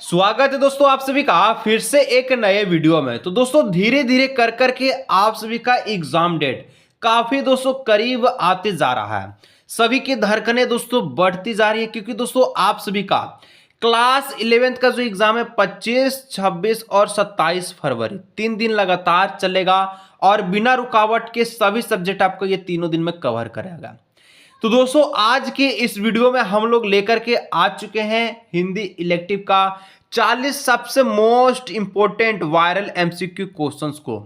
स्वागत है दोस्तों आप सभी का फिर से एक नए वीडियो में। तो दोस्तों धीरे धीरे कर करके आप सभी का एग्जाम डेट काफी दोस्तों करीब आते जा रहा है। सभी की धड़कनें दोस्तों बढ़ती जा रही है क्योंकि दोस्तों आप सभी का क्लास 11th का जो एग्जाम है 25, 26 और 27 फरवरी 3 दिन लगातार चलेगा और बिना रुकावट के सभी सब्जेक्ट आपको ये तीनों दिन में कवर करेगा। तो दोस्तों आज के इस वीडियो में हम लोग लेकर के आ चुके हैं हिंदी इलेक्टिव का 40 सबसे most important viral MCQ questions को,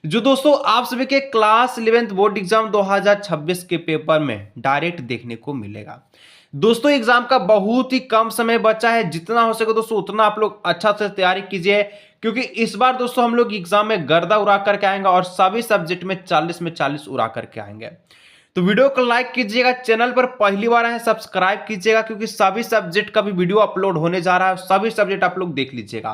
जो दोस्तों आप सभी के क्लास 11th बोर्ड एग्जाम 2026 के पेपर में डायरेक्ट देखने को मिलेगा। दोस्तों एग्जाम का बहुत ही कम समय बचा है, जितना हो सके दोस्तों उतना आप लोग अच्छा से तैयारी कीजिए क्योंकि इस बार दोस्तों हम लोग एग्जाम में गर्दा उड़ा करके आएंगे और सभी सब्जेक्ट में 40 में 40 उड़ा करके आएंगे। तो वीडियो को लाइक कीजिएगा, चैनल पर पहली बार आए सब्सक्राइब कीजिएगा क्योंकि सभी सब्जेक्ट का भी वीडियो अपलोड होने जा रहा है, सभी सब्जेक्ट आप लोग देख लीजिएगा।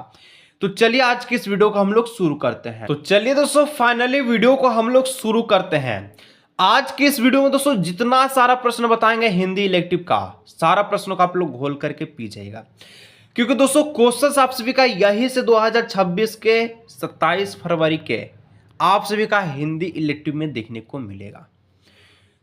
तो चलिए आज की इस वीडियो को हम लोग शुरू करते हैं। तो चलिए दोस्तों फाइनली वीडियो को हम लोग शुरू करते हैं। आज की इस वीडियो में दोस्तों जितना सारा प्रश्न बताएंगे हिंदी इलेक्टिव का, सारा प्रश्नों का आप लोग घोल करके पी जाएगा क्योंकि दोस्तों क्वेश्चन आप सभी का यही से 2026 के 27 फरवरी के आप सभी का हिंदी इलेक्टिव में देखने को मिलेगा।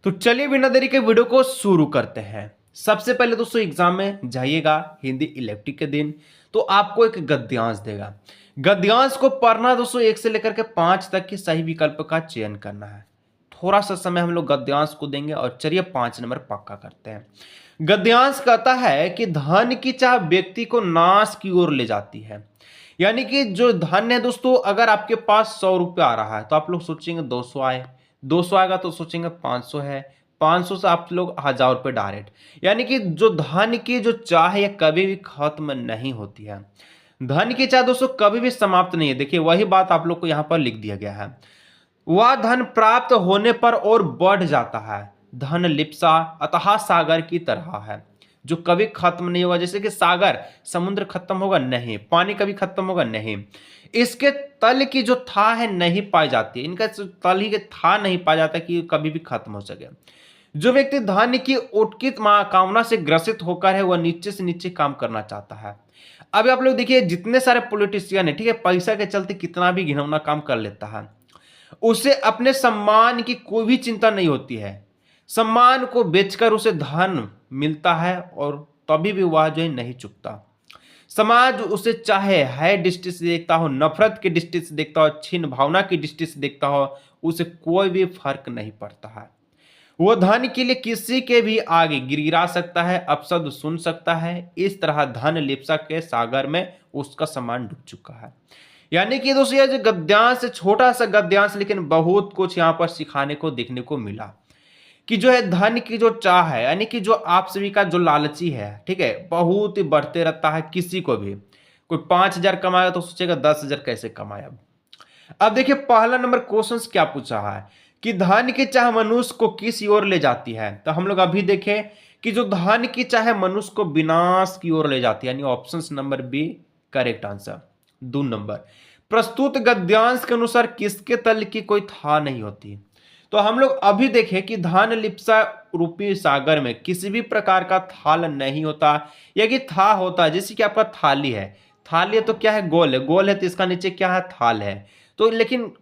तो चलिए बिना देरी के वीडियो को शुरू करते हैं। सबसे पहले दोस्तों एग्जाम में जाइएगा हिंदी इलेक्टिव के दिन तो आपको एक गद्यांश देगा। गद्यांश को पढ़ना दोस्तों 1 से लेकर के 5 तक के सही विकल्प का चयन करना है। थोड़ा सा समय हम लोग गद्यांश को देंगे और चलिए 5 नंबर पक्का करते हैं। गद्यांश कहता है कि धन की चाह व्यक्ति को नाश की ओर ले जाती है। यानी कि जो धन है दोस्तों, अगर आपके पास 100 रुपये आ रहा है तो आप लोग सोचेंगे 200 आए, 200 आएगा तो सोचेंगे 500 है, 500 से आप लोग 1000 रुपये डायरेक्ट। यानी कि जो धन की जो चाह है कभी भी खत्म नहीं होती है। धन की चाह दोस्तों कभी भी समाप्त नहीं है। देखिए वही बात आप लोग को यहाँ पर लिख दिया गया है। वह धन प्राप्त होने पर और बढ़ जाता है। धन लिप्सा अतः सागर की तरह है, जो कभी खत्म नहीं होगा। जैसे कि सागर, समुद्र खत्म होगा नहीं, पानी कभी खत्म होगा नहीं। इसके तल की जो था है नहीं पाई जाती, इनका तल ही के था नहीं पाया जाता कि कभी भी खत्म हो सके। जो व्यक्ति धन की उत्कित कामना से ग्रसित होकर है वह नीचे से नीचे काम करना चाहता है। अब आप लोग देखिए जितने सारे पॉलिटिशियन है, ठीक है, पैसा के चलते कितना भी घिनौना काम कर लेता है, उसे अपने सम्मान की कोई भी चिंता नहीं होती है। सम्मान को बेचकर उसे धन मिलता है और तभी भी वह जो है नहीं चुकता। समाज उसे चाहे है दृष्टि से देखता हो, नफरत की दृष्टि से देखता हो, छीन भावना की दृष्टि से देखता हो, उसे कोई भी फर्क नहीं पड़ता है। वो धन के लिए किसी के भी आगे गिरा सकता है, अपशब्द सुन सकता है। इस तरह धन लिप्सा के सागर में उसका सम्मान डूब चुका है। यानी कि दोस्तों ये जो गद्यांश, छोटा सा गद्यांश लेकिन बहुत कुछ यहाँ पर सिखाने को देखने को मिला कि जो है धन की जो चाह है, यानी कि जो आप सभी का जो लालची है, ठीक है, बहुत ही बढ़ते रहता है। किसी को भी कोई 5000 कमाएगा तो सोचेगा 10,000 कैसे कमाया। अब देखिए पहला नंबर क्वेश्चन क्या पूछा है कि धन की चाह मनुष्य को किस ओर ले जाती है। तो हम लोग अभी देखें कि जो धन की चाह मनुष्य को विनाश की ओर ले जाती है, यानी option number B correct answer. 2 नंबर, प्रस्तुत गद्यांश के अनुसार किसके तल की कोई था नहीं होती। तो हम लोग अभी देखें कि धन लिप्सा रूपी सागर में किसी भी प्रकार का थाल नहीं होता, या कि था होता है। जैसे कि आपका थाली है, थाली है तो क्या है, गोल है, गोल है तो इसका नीचे क्या है, थाल है। तो लेकिन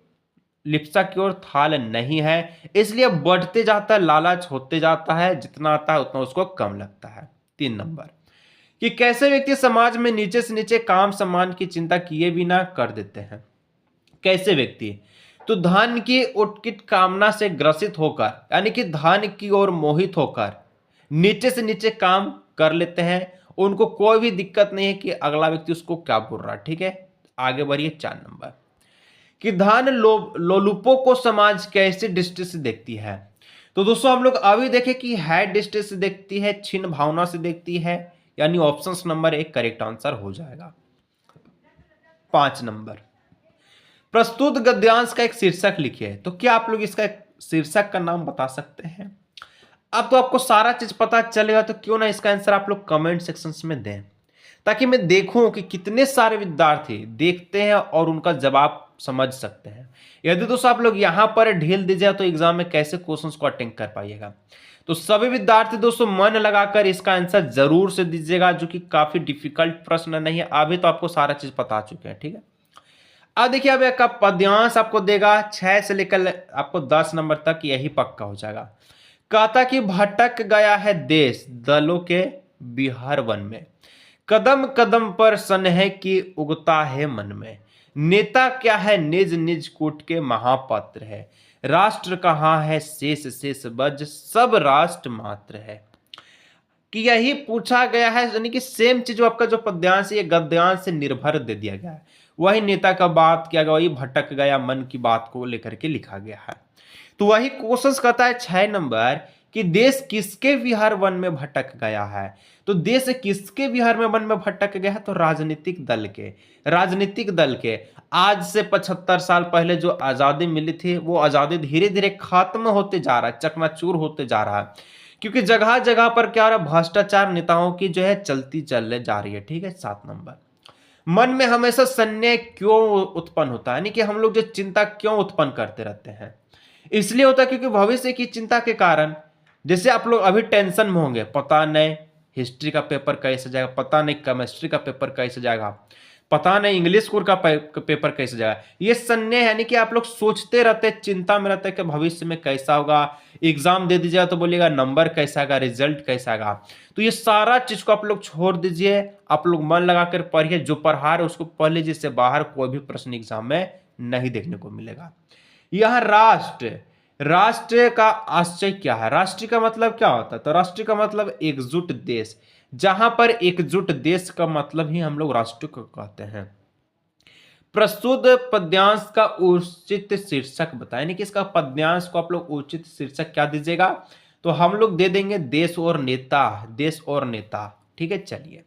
लिप्सा की ओर थाल नहीं है, इसलिए बढ़ते जाता है, लालच होते जाता है, जितना आता है उतना उसको कम लगता है। 3 नंबर, कि कैसे व्यक्ति समाज में नीचे से नीचे काम सम्मान की चिंता किए बिना कर देते हैं। कैसे व्यक्ति, तो धन की उत्कट कामना से ग्रसित होकर, यानी कि धन की ओर मोहित होकर नीचे से नीचे काम कर लेते हैं। उनको कोई भी दिक्कत नहीं है कि अगला व्यक्ति उसको क्या बोल रहा है, ठीक है। आगे बढ़िए 4 नंबर, कि धन लोलुपों को समाज कैसे दृष्टि से देखती है। तो दोस्तों हम लोग अभी देखें कि है दृष्टि से देखती है, छिन्न भावना से देखती है, यानी ऑप्शन नंबर 1 करेक्ट आंसर हो जाएगा। 5 नंबर, प्रस्तुत गद्यांश का एक शीर्षक लिखिए। तो क्या आप लोग इसका एक शीर्षक का नाम बता सकते हैं। अब तो आपको सारा चीज पता चलेगा, तो क्यों ना इसका आंसर आप लोग कमेंट सेक्शन में दें, ताकि मैं देखूं कि कितने सारे विद्यार्थी देखते हैं और उनका जवाब समझ सकते हैं। यदि दोस्तों आप लोग यहाँ पर ढील दीजिए तो एग्जाम में कैसे क्वेश्चंस को अटेंड कर पाइएगा। तो सभी विद्यार्थी दोस्तों मन लगाकर इसका आंसर जरूर से दीजिएगा, जो कि काफी डिफिकल्ट प्रश्न नहीं है। अभी तो आपको सारा चीज पता चुके हैं, ठीक है। अब देखिए, अब एक पद्यांश आपको देगा 6 से लेकर आपको 10 नंबर तक, यही पक्का हो जाएगा। कहता कि भटक गया है देश दलों के बिहार वन में, कदम कदम पर सनह की उगता है मन में, नेता क्या है निज निज कूट के महापात्र है, राष्ट्र कहाँ है शेष शेष बज सब राष्ट्र मात्र है। कि यही पूछा गया है, यानी कि सेम चीज जो आपका जो पद्यांश ये गद्यांश से निर्भर दे दिया गया है, वही नेता का बात किया गया, वही भटक गया मन की बात को लेकर के लिखा गया है। तो वही क्वेश्चन कहता है 6 नंबर कि देश किसके विहार वन में भटक गया है। तो देश किसके विहार में वन में भटक गया है, तो राजनीतिक दल के आज से 75 साल पहले जो आजादी मिली थी, वो आजादी धीरे धीरे खत्म होते जा रहा है, चकनाचूर होते जा रहा है, क्योंकि जगह जगह पर क्या हो रहा है, भ्रष्टाचार नेताओं की जो है चलने जा रही है, ठीक है। 7 नंबर, मन में हमेशा संदेह क्यों उत्पन्न होता है, यानी कि हम लोग जो चिंता क्यों उत्पन्न करते रहते हैं, इसलिए होता है क्योंकि भविष्य की चिंता के कारण, जैसे आप लोग अभी टेंशन में होंगे, पता नहीं हिस्ट्री का पेपर कैसे जाएगा, पता नहीं केमिस्ट्री का पेपर कैसे जाएगा, पता नहीं इंग्लिश स्कूल का पेपर कैसे जाएगा। ये संदेह यानी कि आप लोग सोचते रहते, चिंता में रहते कि भविष्य में कैसा होगा, एग्जाम दे दीजिएगा तो बोलिएगा नंबर कैसा आएगा, रिजल्ट कैसा आएगा। तो ये सारा चीज को आप लोग छोड़ दीजिए, आप लोग मन लगाकर पढ़िए, जो पढ़ा रहे उसको पढ़ लीजिए, इससे बाहर कोई भी प्रश्न एग्जाम में नहीं देखने को मिलेगा। यह राष्ट्र का आशय क्या है, राष्ट्र का मतलब क्या होता है, तो राष्ट्र का मतलब एकजुट देश, जहां पर एकजुट देश का मतलब ही हम लोग राष्ट्र को कहते हैं। प्रस्तुत पद्यांश का उचित शीर्षक बताएं, यानी कि इसका पद्यांश को आप लोग उचित शीर्षक क्या दीजिएगा, तो हम लोग दे देंगे देश और नेता, ठीक है। चलिए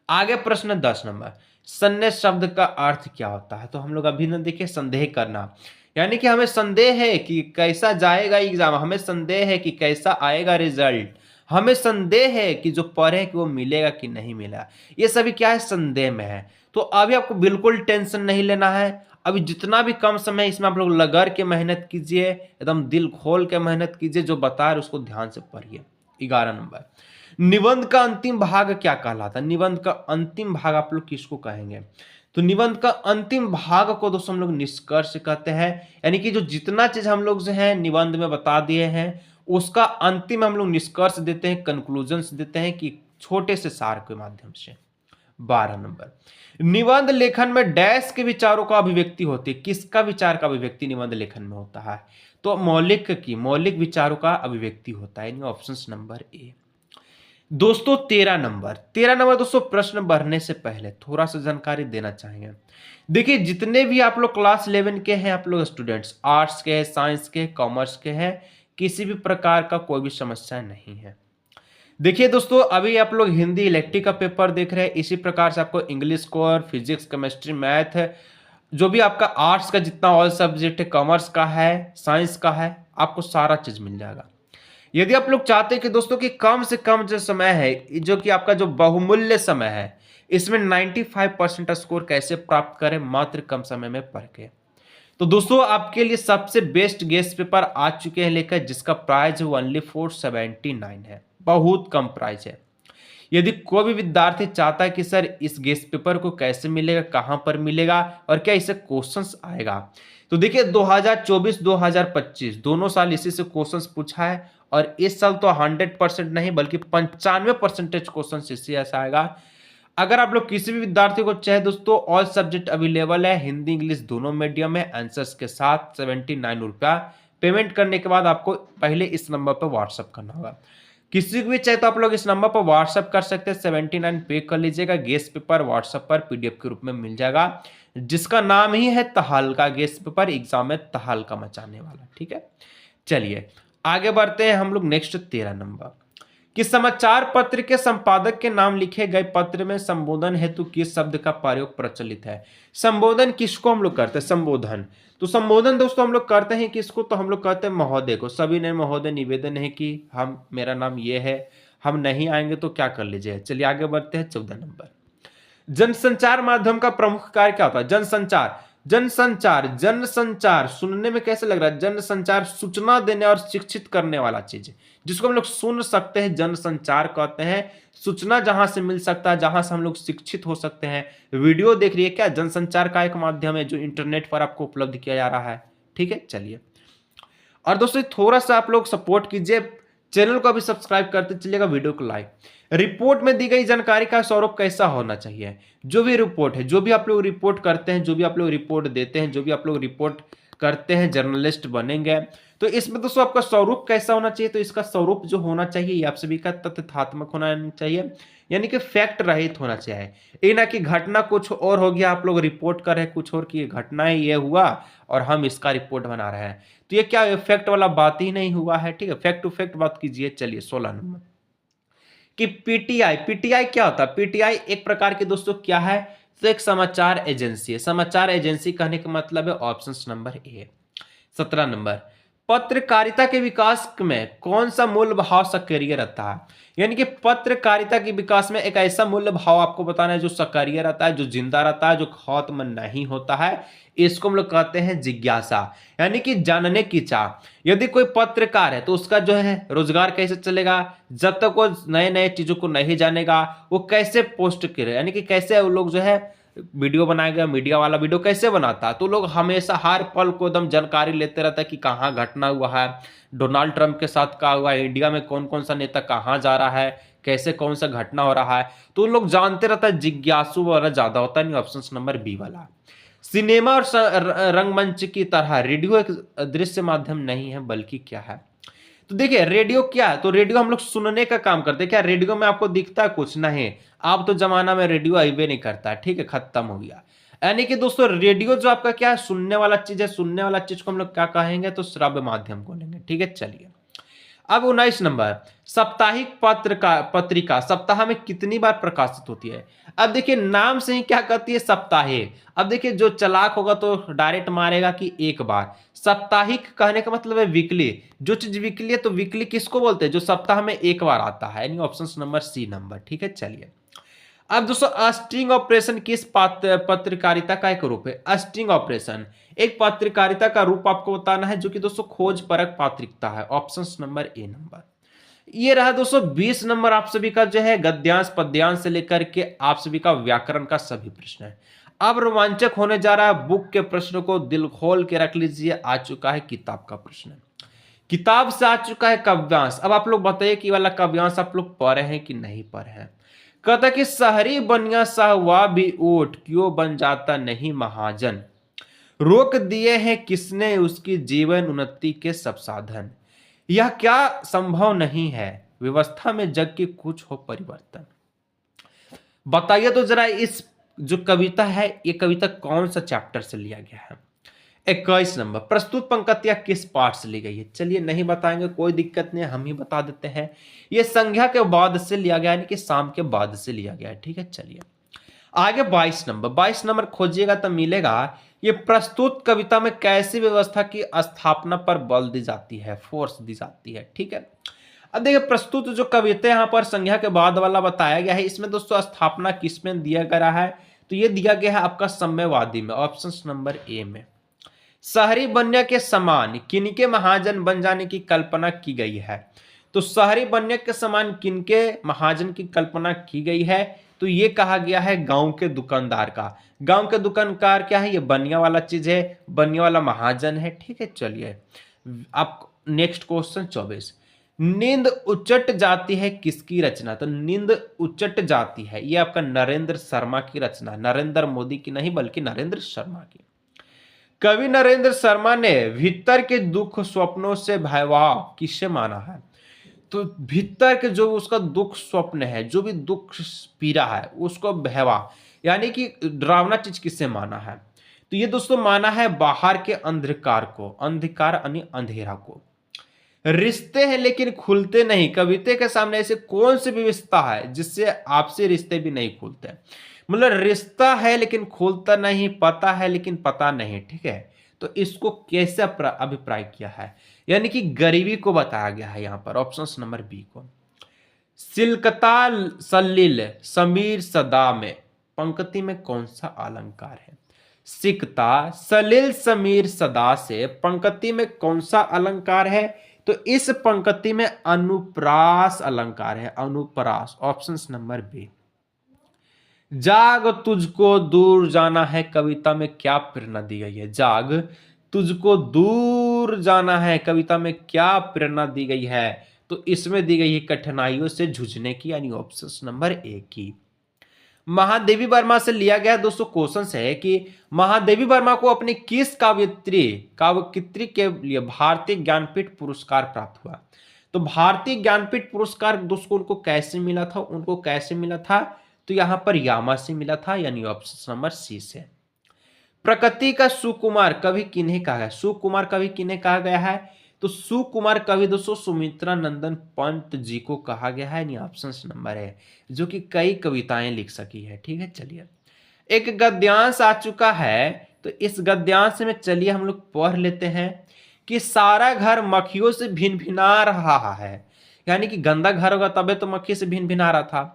आगे प्रश्न 10 नंबर, संदेह शब्द का अर्थ क्या होता है, तो हम लोग अभी न देखिए, संदेह करना, यानी कि हमें संदेह है कि कैसा जाएगा एग्जाम, हमें संदेह है कि कैसा आएगा रिजल्ट, हमें संदेह है कि जो पढ़े कि वो मिलेगा कि नहीं मिला, ये सभी क्या है, संदेह में है। तो अभी आपको बिल्कुल टेंशन नहीं लेना है, अभी जितना भी कम समय है इसमें आप लोग लगर के मेहनत कीजिए, एकदम दिल खोल के मेहनत कीजिए, जो बता रहे उसको ध्यान से पढ़िए। 11 नंबर, निबंध का अंतिम भाग क्या कहलाता है, निबंध का अंतिम भाग आप लोग किसको कहेंगे, तो निबंध का अंतिम भाग को दोस्तों हम लोग निष्कर्ष कहते हैं, यानी कि जो जितना चीज हम लोग जो है निबंध में बता दिए हैं, उसका अंतिम हम लोग निष्कर्ष देते हैं, कंक्लूजन्स देते हैं कि छोटे से सार के माध्यम से। 12 नंबर, निबंध लेखन में डैश के विचारों का अभिव्यक्ति होती है, किसका विचार का अभिव्यक्ति निबंध लेखन में होता है, तो मौलिक विचारों का अभिव्यक्ति होता है, ऑप्शन नंबर ए। दोस्तों 13 नंबर दोस्तों, प्रश्न बढ़ने से पहले थोड़ा सा जानकारी देना चाहेंगे। देखिए जितने भी आप लोग क्लास 11 के हैं, आप लोग स्टूडेंट्स, आर्ट्स के हैं, साइंस के, कॉमर्स के हैं, किसी भी प्रकार का कोई भी समस्या नहीं है। देखिए दोस्तों, अभी आप लोग हिंदी इलेक्टिव का पेपर देख रहे हैं, इसी प्रकार से आपको इंग्लिश को और फिजिक्स, केमिस्ट्री, मैथ, जो भी आपका आर्ट्स का जितना ऑल सब्जेक्ट है, कॉमर्स का है, साइंस का है, आपको सारा चीज मिल जाएगा। यदि आप लोग चाहते हैं कि दोस्तों कि कम से कम जो समय है, जो कि आपका जो बहुमूल्य समय है, इसमें 95% स्कोर कैसे प्राप्त करें मात्र कम समय में पढ़ के, तो दोस्तों आपके लिए सबसे बेस्ट गेस्ट पेपर आ चुके हैं लेकर, जिसका प्राइस ओनली 479 है, बहुत कम प्राइस है। यदि कोई भी विद्यार्थी चाहता है कि सर इस गेस्ट पेपर को कैसे मिलेगा, कहां पर मिलेगा और क्या इससे क्वेश्चंस आएगा, तो देखिए 2024-2025 दोनों साल इसी से क्वेश्चंस पूछा है, और इस साल तो 100% नहीं बल्कि 95% क्वेश्चन इससे ऐसा आएगा। अगर आप लोग किसी भी विद्यार्थी को चाहे दोस्तों, ऑल सब्जेक्ट अवेलेबल है, हिंदी इंग्लिश दोनों मीडियम में, आंसर्स के साथ 79 रुपया पेमेंट करने के बाद आपको पहले इस नंबर पर व्हाट्सअप करना होगा। किसी को भी चाहे तो आप लोग इस नंबर पर व्हाट्सअप कर सकते हैं, 79 पे कर लीजिएगा, गेस्ट पेपर व्हाट्सअप पर पीडीएफ के रूप में मिल जाएगा, जिसका नाम ही है तहलका गेस्ट पेपर, एग्जाम में तहलका मचाने वाला, ठीक है। चलिए आगे बढ़ते हैं हम लोग नेक्स्ट 13 नंबर, कि समाचार पत्र के संपादक के नाम लिखे गए पत्र में संबोधन हेतु किस शब्द का प्रयोग प्रचलित है। संबोधन किसको हम लोग करते हैं, संबोधन, तो संबोधन दोस्तों हम लोग करते हैं किसको, तो हम लोग कहते हैं महोदय को। सभी ने महोदय निवेदन है कि हम, मेरा नाम ये है, हम नहीं आएंगे तो क्या कर लीजिए। चलिए आगे बढ़ते हैं 14 नंबर, जनसंचार माध्यम का प्रमुख कार्य क्या होता है, जनसंचार, जनसंचार, जनसंचार सुनने में कैसे लग रहा है? जनसंचार सूचना देने और शिक्षित करने वाला चीज है, जिसको हम लोग सुन सकते हैं, जनसंचार कहते हैं। सूचना जहां से मिल सकता है, जहां से हम लोग शिक्षित हो सकते हैं। वीडियो देख रही है क्या? जनसंचार का एक माध्यम है जो इंटरनेट पर आपको उपलब्ध किया जा रहा है। ठीक है, चलिए। और दोस्तों थोड़ा सा आप लोग सपोर्ट कीजिए, चैनल को अभी सब्सक्राइब करते चलिएगा, वीडियो को लाइक। रिपोर्ट में दी गई जानकारी का स्वरूप कैसा होना चाहिए? जो भी रिपोर्ट है, जो भी आप लोग रिपोर्ट करते हैं, जो भी आप लोग रिपोर्ट देते हैं, जो भी आप लोग रिपोर्ट करते हैं, जर्नलिस्ट बनेंगे, तो इसमें दोस्तों आपका स्वरूप कैसा होना चाहिए? तो इसका स्वरूप जो होना चाहिए ये आप सभी का तथ्यात्मक होना चाहिए, यानी कि फैक्ट रहित होना चाहिए। ये ना कि घटना कुछ और हो गया, आप लोग रिपोर्ट कर रहे हैं कुछ और की घटना ये हुआ और हम इसका रिपोर्ट बना रहे हैं, तो ये क्या फैक्ट वाला बात ही नहीं हुआ है। ठीक है, फैक्ट टू फैक्ट बात कीजिए। चलिए 16 नंबर कि पीटीआई, पीटीआई क्या होता है? पीटीआई एक प्रकार की दोस्तों क्या है? तो एक समाचार एजेंसी है। समाचार एजेंसी कहने का मतलब है ऑप्शन नंबर ए। 17 नंबर, पत्रकारिता के विकास में कौन सा मूल्य भाव सक्रिय रहता है? यानी कि पत्रकारिता के विकास में एक ऐसा मूल्य भाव आपको बताना है जो सक्रिय रहता है, जो जिंदा रहता है, जो खत्म नहीं होता है। इसको हम लोग कहते हैं जिज्ञासा, यानी कि जानने की चाह। यदि कोई पत्रकार है तो उसका जो है रोजगार कैसे चलेगा? जब तक वो नए नए चीजों को नहीं जानेगा, वो कैसे पोस्ट करे, यानी कि कैसे वो लोग जो है वीडियो बनाएगा, मीडिया वाला वीडियो कैसे बनाता है, तो लोग हमेशा हर पल को एकदम जानकारी लेते रहता है कि कहाँ घटना हुआ है, डोनाल्ड ट्रंप के साथ क्या हुआ है, इंडिया में कौन कौन सा नेता कहाँ जा रहा है, कैसे कौन सा घटना हो रहा है, तो लोग जानते रहता है। जिज्ञासु वाला ज्यादा होता नहीं, ऑप्शन नंबर बी वाला। सिनेमा और रंगमंच की तरह रेडियो एक दृश्य माध्यम नहीं है, बल्कि क्या है? तो देखिए रेडियो क्या है? तो रेडियो हम लोग सुनने का काम करते हैं। क्या रेडियो में आपको दिखता है कुछ? नहीं। आप तो जमाना में रेडियो आइबे नहीं करता है, ठीक है, खत्म हो गया। यानी कि दोस्तों रेडियो जो आपका क्या है? सुनने वाला चीज है। सुनने वाला चीज को हम लोग क्या कहेंगे? तो श्रव्य माध्यम को लेंगे। ठीक है, चलिए। अब 19 नंबर, साप्ताहिक पत्रिका सप्ताह में कितनी बार प्रकाशित होती है? अब देखिए नाम से ही क्या कहती है? साप्ताहिक। अब देखिए जो चालाक होगा तो डायरेक्ट मारेगा कि एक बार। साप्ताहिक कहने का मतलब है वीकली। जो चीज वीकली है तो वीकली किसको बोलते हैं? जो सप्ताह में एक बार आता है, यानी ऑप्शन नंबर सी नंबर। ठीक है, चलिए। अब दोस्तों स्टिंग ऑपरेशन किस पत्रकारिता का एक रूप है? स्टिंग ऑपरेशन एक पत्रकारिता का रूप आपको बताना है, जो कि दोस्तों खोज परक पत्रिका है, ऑप्शन नंबर ए नंबर। ये रहा दोस्तों 20 नंबर आप सभी का जो है गद्यांश पद्यांश से लेकर के आप सभी का व्याकरण का सभी प्रश्न है। अब रोमांचक होने जा रहा है, बुक के प्रश्नों को दिल खोल के रख लीजिए। आ चुका है किताब का प्रश्न, किताब से आ चुका है काव्यांश। अब आप लोग बताइए कि वाला काव्यांश आप लोग पढ़े हैं कि नहीं पढ़े हैं। कहता कि शहरी बनिया साहवा भी ऊठ, क्यों बन जाता नहीं महाजन, रोक दिए हैं किसने उसकी जीवन उन्नति के सब साधन, यह क्या संभव नहीं है व्यवस्था में जग की कुछ हो परिवर्तन। बताइए तो जरा इस जो कविता है ये कविता कौन सा चैप्टर से लिया गया है? 21 नंबर, प्रस्तुत पंक्तियां किस पाठ से ली गई है? चलिए नहीं बताएंगे कोई दिक्कत नहीं, हम ही बता देते हैं। ये संध्या के बाद से लिया गया, यानी कि शाम के बाद से लिया गया है। ठीक है, चलिए आगे 22 नंबर। 22 नंबर खोजिएगा तो मिलेगा, ये प्रस्तुत कविता में कैसी व्यवस्था की स्थापना पर बल दी जाती है, फोर्स दी जाती है। ठीक है, अब देखिए प्रस्तुत जो कविता यहाँ पर संज्ञा के बाद वाला बताया गया है, इसमें दोस्तों स्थापना किसमें दिया गया है? तो ये दिया गया है आपका साम्यवादी में, ऑप्शन नंबर ए में। शहरी बनने के समान किनके महाजन बन जाने की कल्पना की गई है? तो शहरी बनने के समान किनके महाजन की कल्पना की गई है? तो ये कहा गया है गांव के दुकानदार का। गांव के दुकानदार क्या है? ये बनिया वाला चीज है, बनिया वाला महाजन है। ठीक है, चलिए आप नेक्स्ट क्वेश्चन 24, नींद उचट जाती है किसकी रचना? तो नींद उचट जाती है ये आपका नरेंद्र शर्मा की रचना, नरेंद्र मोदी की नहीं बल्कि नरेंद्र शर्मा की। कवि नरेंद्र शर्मा ने भीतर के दुख स्वप्नों से भयावह किससे माना है? तो भीतर के जो उसका दुख स्वप्न है, जो भी दुख पीड़ा है उसको भयावह यानी कि डरावना चीज किससे माना है? तो ये दोस्तों माना है बाहर के अंधकार को, अंधकार यानी अंधेरा को। रिश्ते हैं लेकिन खुलते नहीं, कविता के सामने ऐसे कौन सी व्यवस्था है जिससे आपसे रिश्ते भी नहीं खुलते? मतलब रिश्ता है लेकिन खुलता नहीं, पता है लेकिन पता नहीं। ठीक है, तो इसको कैसे अभिप्राय किया है? यानी कि गरीबी को बताया गया है यहाँ पर, ऑप्शन नंबर बी को। सिल्कता सलिल समीर सदा में पंक्ति में कौन सा अलंकार है? सिकता सलिल समीर सदा से पंक्ति में कौन सा अलंकार है? तो इस पंक्ति में अनुप्रास अलंकार है, अनुप्रास, ऑप्शन नंबर बी। जाग तुझको दूर जाना है कविता में क्या प्रेरणा दी गई है? जाग तुझको दूर जाना है कविता में क्या प्रेरणा दी गई है? तो इसमें दी गई है कठिनाइयों से जूझने की, यानी ऑप्शन नंबर ए की। महादेवी वर्मा से लिया गया दोस्तों क्वेश्चन है कि महादेवी वर्मा को अपनी किस काव्यकृति के लिए भारतीय ज्ञानपीठ पुरस्कार प्राप्त हुआ? तो भारतीय ज्ञानपीठ पुरस्कार दोस्तों उनको कैसे मिला था? उनको कैसे मिला था? तो यहां पर यामा से मिला था, यानी ऑप्शन नंबर सी से। प्रकृति का सुकुमार कवि किन्हें कहा गया? सुकुमार कवि किन्हें कहा गया है? तो सुकुमार कवि दोस्तों सुमित्रा नंदन पंत जी को कहा गया है, यानी ऑप्शन नंबर है, जो कि कई कविताएं लिख सकी है। ठीक है, चलिए एक गद्यांश आ चुका है, तो इस गद्यांश में चलिए हम लोग पढ़ लेते हैं कि सारा घर मक्खियों से भिन भिना रहा है, यानी कि गंदा घर होगा तबे तो मक्खी से भिन भिना रहा था।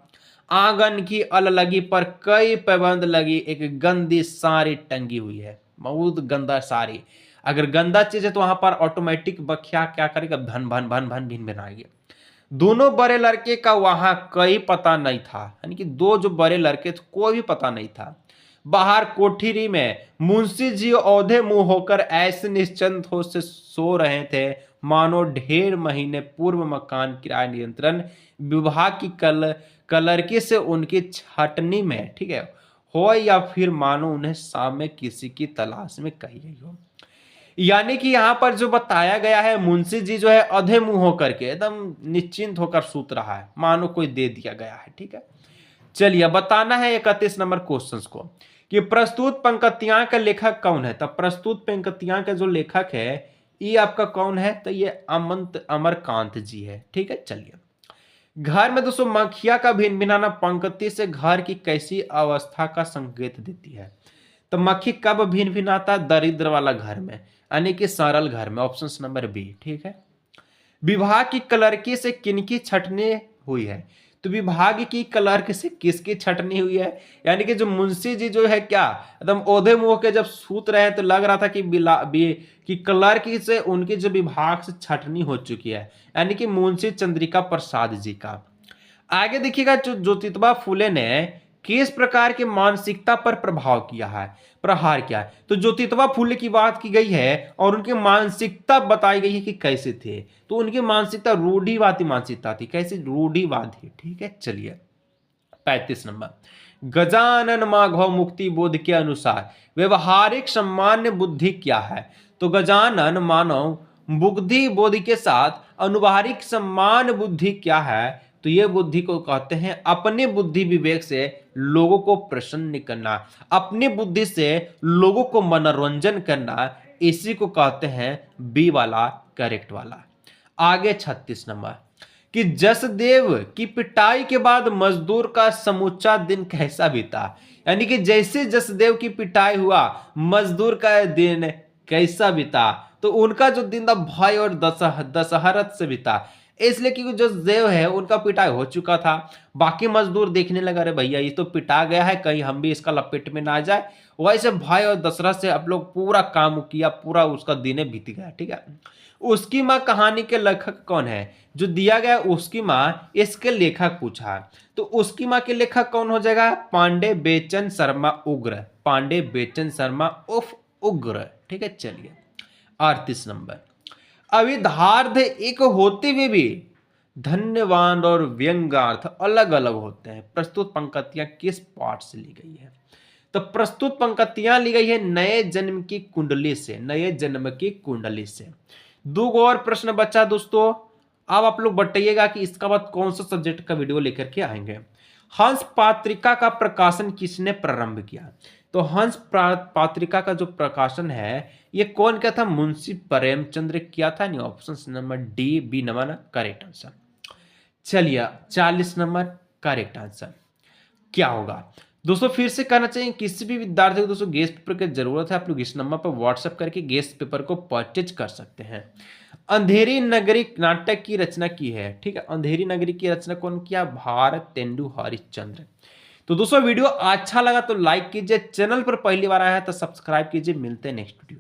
आंगन की अल लगी पर कई पाबंद लगी, एक गंदी साड़ी टंगी हुई है, बहुत गंदा साड़ी। अगर गंदा चीज है तो वहां पर ऑटोमेटिक बखिया क्या करेगा? भन भन भन भन भिन भिनाएगी। दोनों बड़े लड़के का वहां कोई पता नहीं था, यानी कि दो जो बड़े लड़के थे कोई भी पता नहीं था। बाहर कोठरी में मुंशी जी औधे मुंह होकर ऐसे निश्चिंत हो से सो रहे थे मानो ढेर महीने पूर्व मकान किराया नियंत्रण विभाग की कलरकी से उनकी छटनी में, ठीक है, हो, या फिर मानो उन्हें शाम में किसी की तलाश में कही गई हो। यानी कि यहाँ पर जो बताया गया है, मुंशी जी जो है अधे मुंह होकर के एकदम निश्चिंत होकर सूत रहा है, मानो कोई दे दिया गया है। ठीक है, चलिए बताना है 31 नंबर क्वेश्चन को कि प्रस्तुत पंक्तियां का लेखक कौन है? तब प्रस्तुत पंक्तियां का जो लेखक है ये आपका कौन है? तो ये अमरकांत जी है। ठीक है, चलिए घर में दोस्तों मक्खिया का भिन भिनाना पंक्ति से घर की कैसी अवस्था का संकेत देती है? तो मक्खी कब भिन भिनाता? दरिद्र वाला घर में, यानी कि सरल घर में, ऑप्शन नंबर बी। ठीक है, विभाग की कलरकी से किनकी छटनी हुई है? तो विभाग की क्लर्क से किसकी छटनी हुई है? यानी कि जो मुंशी जी जो है क्या एकदम ओधे मुंह के जब सूत रहे तो लग रहा था कि क्लर्क से उनकी जो विभाग से छटनी हो चुकी है, यानी कि मुंशी चंद्रिका प्रसाद जी का। आगे देखिएगा ज्योतिबा फुले ने किस प्रकार की मानसिकता पर प्रहार किया है? तो ज्योतिबा फुले की बात की गई है और उनकी मानसिकता बताई गई है कि कैसे थे। तो उनकी मानसिकता रूढ़िवादी मानसिकता थी। कैसी? रूढ़िवादी। ठीक है, चलिए 35 नंबर गजानन माघव मुक्ति बोध के अनुसार व्यवहारिक सामान्य बुद्धि क्या है? तो गजानन मानव बुद्धि बोध के साथ अनुवारिक समान बुद्धि क्या है? तो ये बुद्धि को कहते हैं अपने बुद्धि विवेक से लोगों को प्रसन्न करना, अपनी बुद्धि से लोगों को मनोरंजन करना, इसी को कहते हैं बी वाला, करेक्ट वाला। आगे 36 नंबर कि जसदेव की पिटाई के बाद मजदूर का समूचा दिन कैसा बीता? यानी कि जैसे जसदेव की पिटाई हुआ मजदूर का दिन कैसा बीता? तो उनका जो दिन था भय और दशहरत से बीता, इसलिए कि जो जसदेव है उनका पिटाई हो चुका था। बाकी मजदूर देखने लगा, अरे भैया ये तो पिटा गया है, कहीं हम भी इसका लपेट में ना आ जाए। वैसे भय और दशहरत से आप लोग पूरा काम किया, पूरा उसका दिन बीत गया। ठीक है, उसकी माँ कहानी के लेखक कौन है? जो दिया गया उसकी माँ, इसके लेखक पूछा, तो उसकी माँ के लेखक कौन हो जाएगा? पांडे बेचन शर्मा उग्र, पांडे बेचन शर्मा उफ उग्र। ठीक है, चलिए 38 नंबर अविधार्थ एक होते हुए भी धन्यवाद और व्यंग्यार्थ अलग अलग होते हैं। प्रस्तुत पंक्तियां किस पाठ से ली गई है? तो प्रस्तुत पंक्तियां ली गई है नए जन्म की कुंडली से, नए जन्म की कुंडली से। दो और प्रश्न बचा दोस्तों, अब आप लोग बताइएगा कि इसका बाद कौन सा सब्जेक्ट का वीडियो लेकर के आएंगे। हंस पात्रिका का प्रकाशन किसने प्रारंभ किया? तो हंस पात्रिका का जो प्रकाशन है ये कौन किया था? मुंशी प्रेमचंद्र किया था। नहीं, option number D B number correct answer. चलिए 40 नंबर करेक्ट आंसर क्या होगा? दोस्तों फिर से कहना चाहिए किसी भी विद्यार्थी को दोस्तों गेस्ट पेपर की जरूरत है, आप लोग इस नंबर पर व्हाट्सएप करके गेस्ट पेपर को परचेज कर सकते हैं। अंधेरी नगरी नाटक की रचना की है। ठीक है, अंधेरी नगरी की रचना कौन किया? भारत तेंदु हरिश्चंद्र। तो दोस्तों वीडियो अच्छा लगा तो लाइक कीजिए, चैनल पर पहली बार आया है तो सब्सक्राइब कीजिए। मिलते हैं नेक्स्ट वीडियो।